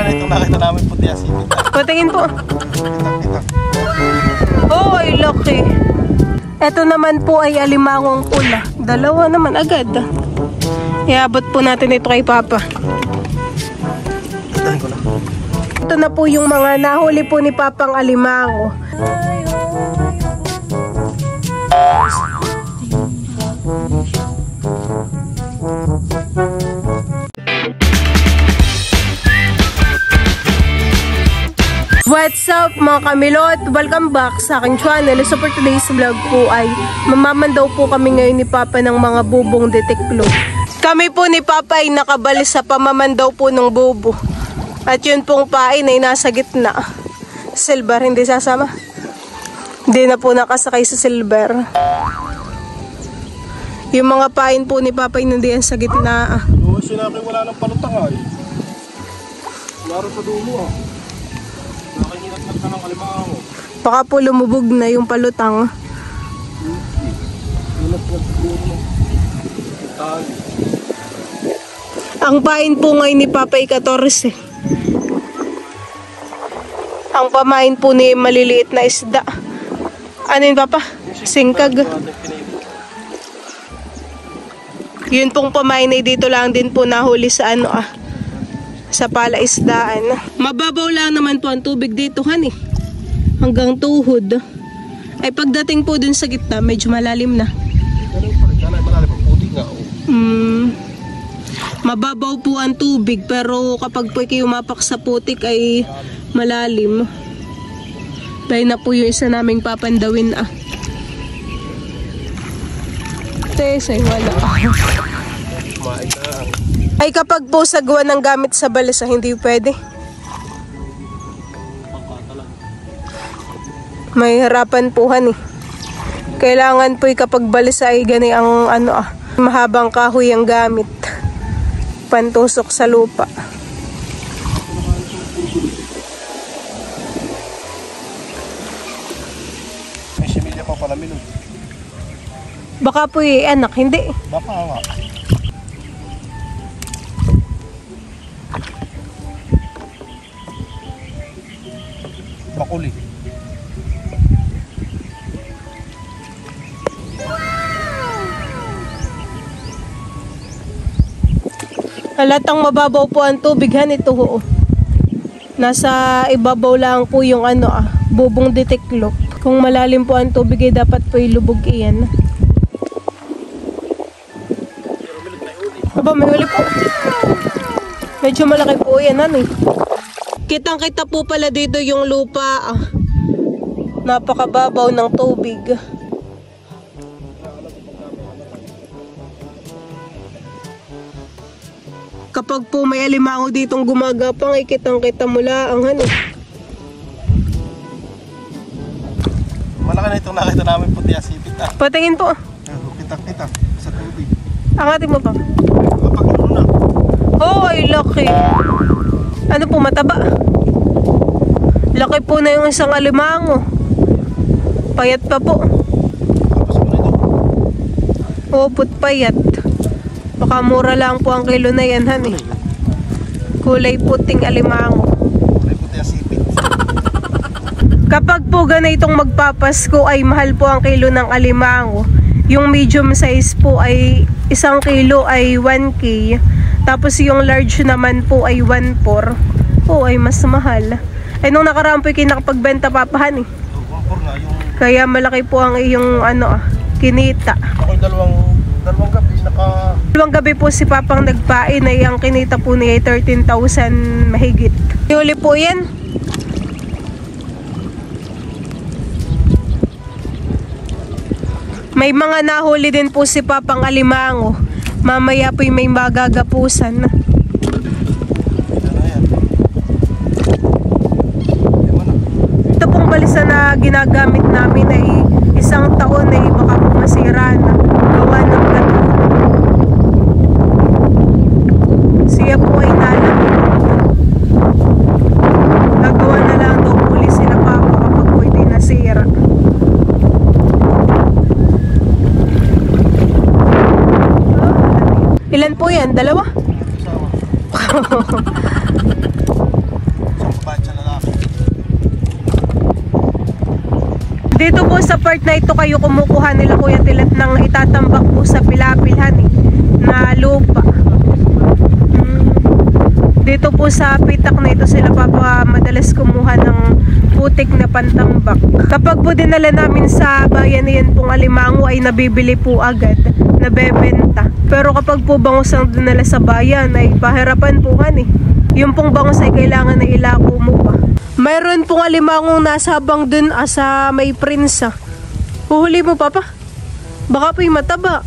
Malaki na itong nakita namin puti asipit. Patingin po. Kita. Oh, ay laki. Ito naman po ay alimangong pula. Dalawa naman agad. Iabot po natin ito kay Papa. Dali ko na. Ito na po yung mga nahuli po ni Papang alimango. What's up mga kamilot? Welcome back sa aking channel. So for today's vlog po ay mamamandaw po kami ngayon ni Papa ng mga bubong deteklo. Kami po ni Papa ay nakabali sa pamamandaw po ng bubo. At yun pong pain ay nasa gitna. Silver, hindi sasama. Hindi na po nakasakay sa silver. Yung mga pain po ni Papa ay nandiyan sa gitna. Oo, sinabi wala ng palutang ay. Laro sa dulo ah. Nakahinat ka ng alimango. Baka po lumubog na yung palutang. Ang pain po ngayon ni Papa ay 14. Ang pamain po ni maliliit na isda. Ano yun Papa? Singkag. Yun pong pamain ay dito lang din po nahuli sa sa palaisdaan. Mababaw lang naman po ang tubig dito hani. Hanggang tuhod. Ay pagdating po dun sa gitna, medyo malalim na. Mababaw po ang tubig pero kapag po kayo umapak sa putik ay malalim. Tayo na po yung isa naming papandawin Tesay wala. Ay kapag po sagwa ng gamit sa balisa, hindi pwede. May harapan po hani. Kailangan po kapag balisa ay gani ang mahabang kahoy ang gamit. Pantusok sa lupa. May similya pa pala minun. Baka po anak, hindi. Baka nga. Bakuli. Halatang mababaw po ang tubig hanito ho. Nasa ibabaw lang po yung bubong deteklop. Kung malalim po ang tubig ay dapat po ilubog iyan. Aba, may huli po. Medyo malaki po yan Kitang kita po pala dito yung lupa Napakababaw ng tubig. Kapag po may alimango ditong gumagapang ay kitang-kita mula ang Malaki na itong nakita namin puti asipit Patingin po. Kita sa tubig. Angatin mo ba? Kapag na. Oh, ay laki. Ano po, mataba? Laki po na yung isang alimango. Payat pa po. Tapos mo na ito. Opot payat. Baka mura lang po ang kilo na yan, Kulay puting alimango. Kulay puti asipit. Kapag po ganitong magpapasko ay mahal po ang kilo ng alimango. Yung medium size po ay 1 kilo ay 1K. Tapos yung large naman po ay 1.4. Po ay mas mahal. Ay nung nakaraan po kinakapagbenta papahan 1.4 nga yung... Kaya malaki po ang iyong kinita. Ako'y dalawang gabi Dalawang gabi po si Papang nagpain ay ang kinita po niya ay 13,000 mahigit. Huli po yan. May mga nahuli din po si Papang alimango. Mamaya po may magagapusan. Ito pong balisa na ginagamit namin ay 1 taon ay baka po masira na. Gawa ng gato. Siya po ay nalang. Gagawa na lang daw huli sila Papa kapag po ito'y nasira. Ilan po yan? 2? po sa part na ito kayo kumukuha nila Kuya Tilat ng itatambak po sa pilapilhan na lupa. Dito po sa pitak na ito sila papa madalas kumuha ng putik na pantambak. Kapag po dinala namin sa bayan na yan pong alimango ay nabibili po agad, nabebenta. Pero kapag po bangus ang dinala sa bayan ay pahirapan po yung pong bangus ay kailangan na ilako mo pa. Mayroon pong alimangong nasa habang dun sa may prince. Huhuli mo papa? Baka po'y mataba.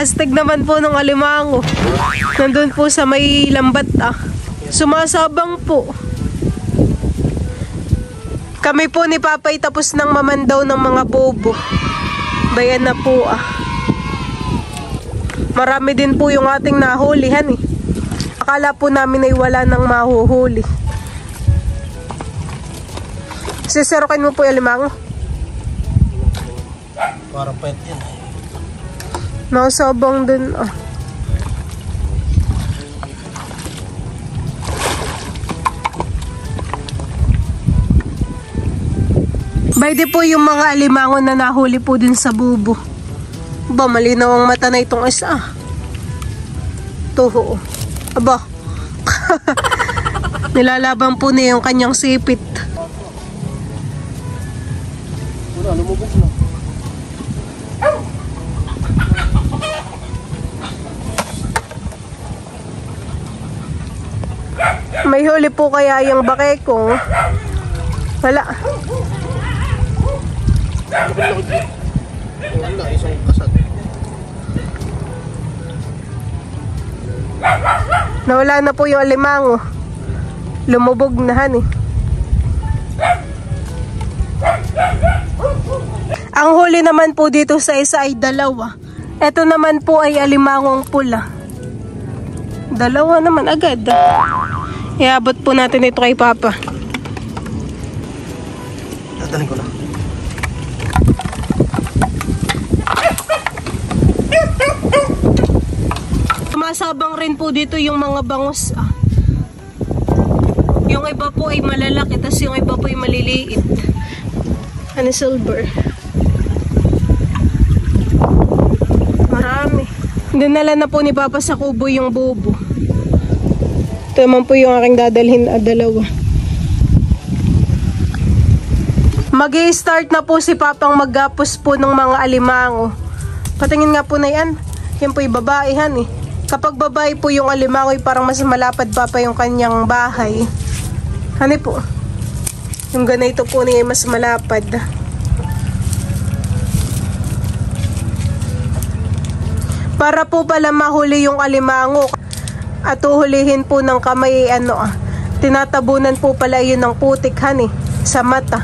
Astig naman po ng alimango. Nandun po sa may lambat sumasabang po. Kami po ni Papay tapos nang mamandaw ng mga bobo. Bayan na po Marami din po yung ating nahulihan Akala po namin ay wala nang mahuhuli. Siserokin mo po yung alimango. Parang pwede yan. Nasabang din Bayde po yung mga alimango na nahuli po din sa bubo. Aba, malinaw ang mata na itong isa. Toho. Aba. Nilalaban po niya yung kanyang sipit. Wala, lumubog na. May huli po kaya yung bakekong? Wala. Wala, isang kasat. Nawala na po yung alimango. Lumubog na Ang huli naman po dito sa isa ay dalawa. Ito naman po ay alimangong pula. Dalawa naman agad. Iabot po natin ito kay Papa. Dadalhin ko na. Sumasabang rin po dito yung mga bangus. Yung iba po ay malalaki, tas yung iba po ay maliliit. Silver. Marami. Dinala na po ni Papa sa kubo yung bubo. Ito naman po yung aking dadalhin dalawa. Mag-i-start na po si Papang maggapos po ng mga alimango. Patingin nga po na yan. Yan po yung babaihan Kapag babae po yung alimango ay parang mas malapad pa yung kanyang bahay. Po? Yung ganito po niya ay mas malapad. Para po pala mahuli yung alimango at uhulihin po ng kamay tinatabunan po pala yun ng putik sa mata.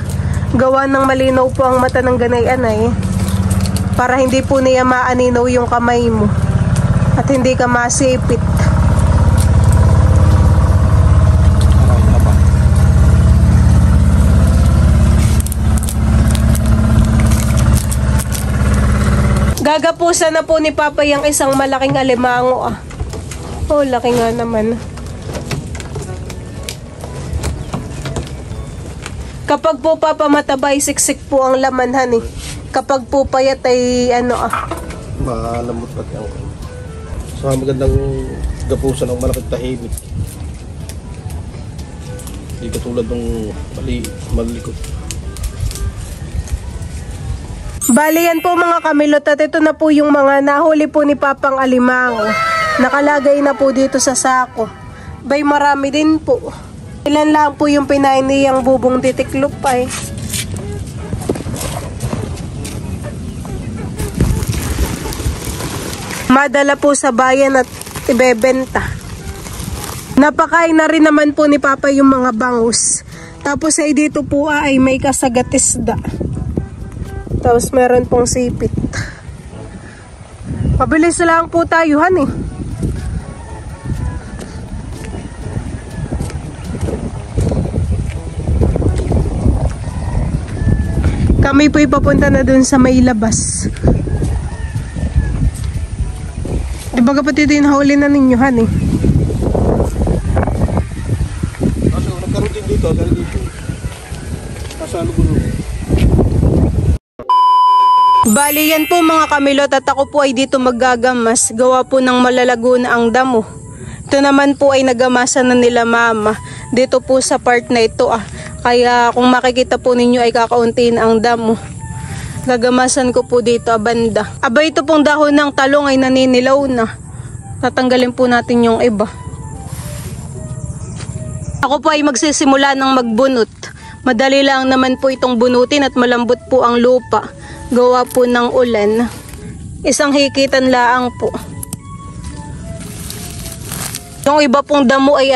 Gawa ng malinaw po ang mata ng ganayan para hindi po niya maaninaw yung kamay mo at hindi ka masipit. Gagapusan na po ni Papa yung isang malaking alimango Oh, laki nga naman. Kapag po Papa matabay, siksik po ang laman Kapag po payat ay Malamot pati ang so magandang gapusan ng malaking tahimik. Hindi katulad ng malikot. Bali yan po mga kamilot at ito na po yung mga nahuli po ni Papang alimango. Nakalagay na po dito sa sako. Bay marami din po. Ilan lang po yung pinain niyang bubong titiklop Madala po sa bayan at ibebenta. Napakain na rin naman po ni Papa yung mga bangus. Tapos ay dito po ay may kasagatisda. Tapos meron pong sipit. Mabilis lang po tayo Kami po ipapunta na dun sa may labas. Diba kapatid yung huli na ninyo Kaso nagkaroon din dito. Kasalo ko Bali yan po mga kamilot at ako po ay dito maggagamas. Gawa po ng malalago na ang damo. Ito naman po ay nagamasan na nila mama. Dito po sa part na ito Kaya kung makikita po ninyo ay kakaunti na ang damo. Gagamasan ko po dito banda. Aba ito pong dahon ng talong ay naninilaw na. Tatanggalin po natin yung iba. Ako po ay magsisimula ng magbunot. Madali lang naman po itong bunutin at malambot po ang lupa. Gawa po ng ulan. Isang hikitan laang po. Yung iba pong damo ay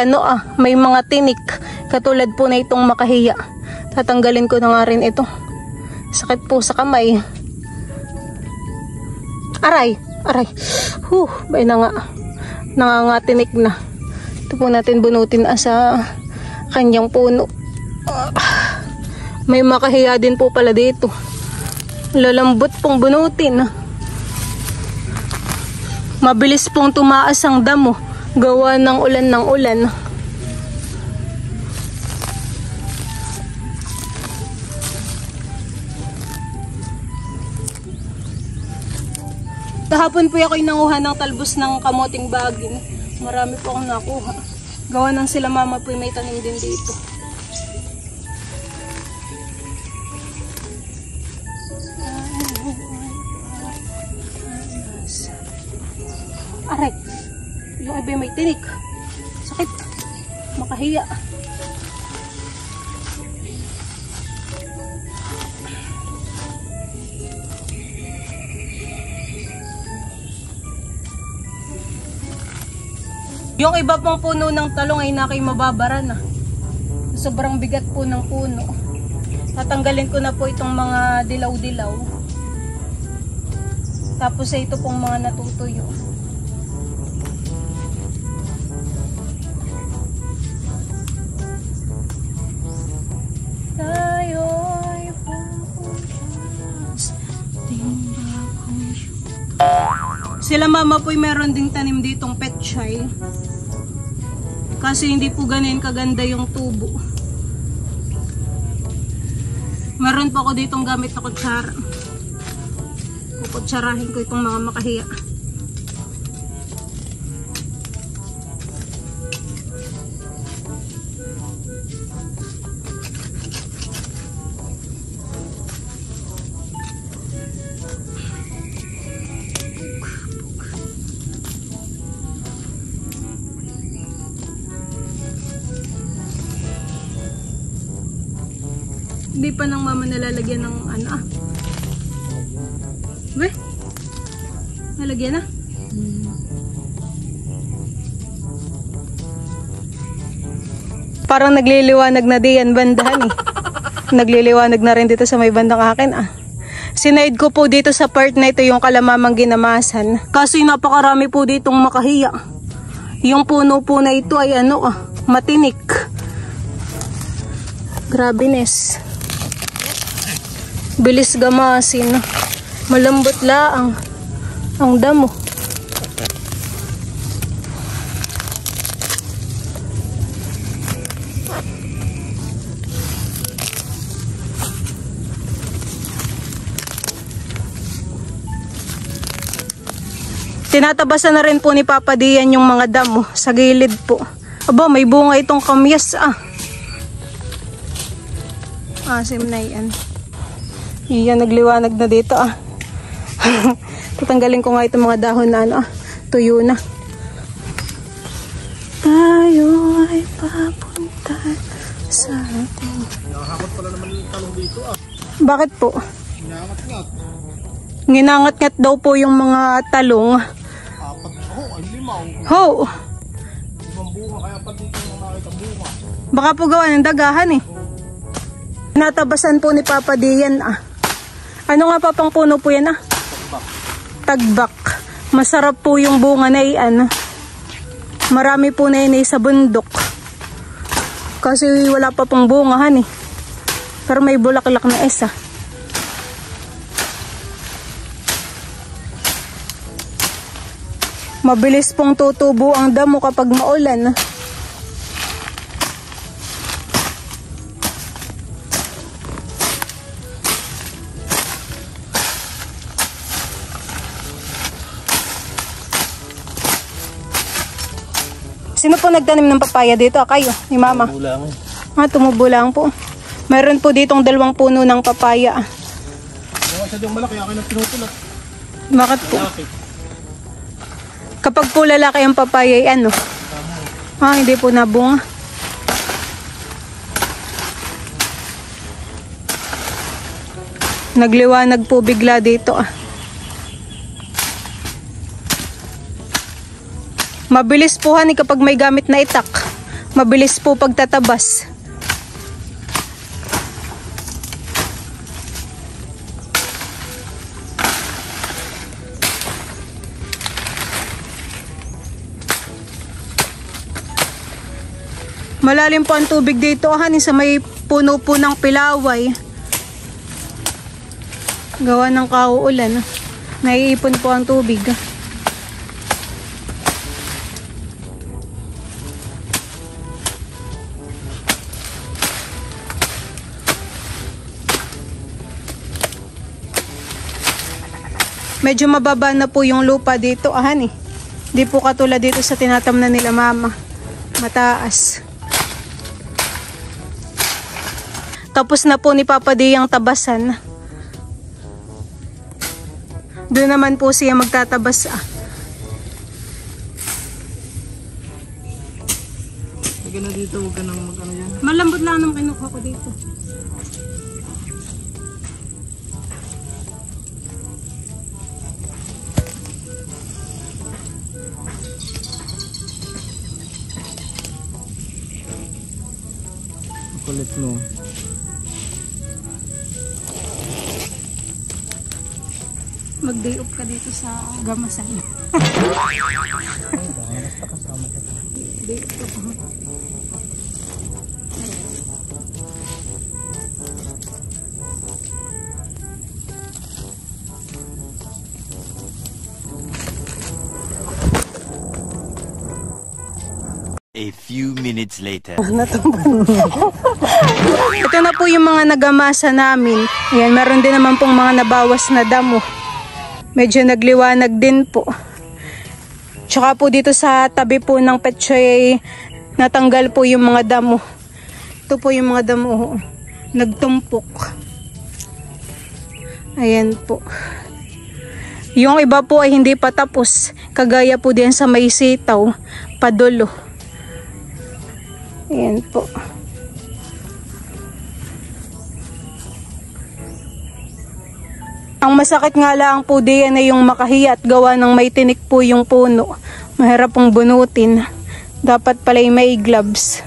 may mga tinik. Katulad po na itong makahiya. Tatanggalin ko na nga rin ito. Sakit po sa kamay. Aray. Bay na nga. Nangangatinik na. Ito po natin bunutin sa kanyang puno. May makahiya din po pala dito. Lalambot pong bunutin. Mabilis pong tumaas ang damo. Gawa ng ulan. Kahapon po ako'y nanguha ng talbos ng kamoting baging. Marami po akong nakuha. Gawa ng sila mama po may tanim din dito. Aray! Yung iba may tinik. Sakit. Makahiya. Yung iba pong puno ng talong ay nakay mababara na. Sobrang bigat po ng puno. Tatanggalin ko na po itong mga dilaw-dilaw. Tapos ito pong mga natutuyo. Sila mama po'y meron ding tanim ditong pechay. Kasi hindi po ganun kaganda yung tubo. Meron po ako ditong gamit na kutsara. Kukutsarahin ko itong mga makahiya. Hindi pa ng mama nalalagyan ng Weh? Nalagyan na? Parang nagliliwanag na diyan bandahan Nagliliwanag na rin dito sa may bandang akin Sinaid ko po dito sa part na ito yung kalamamang ginamasan. Kasi napakarami po ditong makahiya. Yung puno po na ito ay matinik. Grabines. Bilis gamasin. Malambot laang ang damo. Tinatabasan na rin po ni Papa Dian yung mga damo sa gilid po. Aba, may bunga itong kamyas Asim na yan. Yan, nagliwanag na dito Tatanggalin ko nga itong mga dahon na tuyo na. Tayo ay papunta sa ating. Nakahakot pala naman yung talong dito Bakit po? Ginangat-ngat. Ginangat-ngat daw po yung mga talong. Apat ay limaw. Ibang bunga kaya pa dito yung nakita bunga. Baka po gawa ng dagahan Natabasan po ni Papa Dian Ano nga papang puno po yan Tagbak. Masarap po yung bunga na iyan. Marami po na yun sa bundok. Kasi wala pa pong bungahan Pero may bulaklak na isa. Mabilis pong tutubo ang damo kapag maulan. Sino po nagtanim ng papaya dito? Kayo, ni Mama. Bulang. Tumubo lang po. Mayroon po ditong 2 puno ng papaya. Yung isa diyang malaki, akin ang pinutulak. Bakit po? Malaki. Kapag po lalaki ang papaya, ano? Hindi po nabunga. Nagliwanag po bigla dito. Mabilis po hani kapag may gamit na itak. Mabilis po pagtatabas. Malalim po ang tubig dito, hani, sa may puno po ng pilaway. Gawa ng kauulan. Naiipon po ang tubig. Medyo mababa na po yung lupa dito, hani. Di po katulad dito sa tinatamnan nila Mama. Mataas. Tapos na po ni Papa D ang tabasan. Doon naman po siya magtatabas. Sige na dito, huwag ka nang mag-ano yan. Malambot lang naman kinukuha ko dito. Kulit mo. Mag-day off ka dito sa Gamasan. Basta kasama ka. Day off ako. A few minutes later. Ito na po yung mga nagamasa namin. Ayan, meron din naman pong mga nabawas na damo. Medyo nagliwanag din po. Tsaka po dito sa tabi po ng petsoy, natanggal po yung mga damo. Ito po yung mga damo. Nagtumpok. Ayan po. Yung iba po ay hindi pa tapos. Kagaya po din sa may sitaw, padulo. Ayan po. Ang masakit nga lang po diyan ay yung makahiyat gawa ng may tinik po yung puno. Mahirap pong bunutin. Dapat pala may gloves.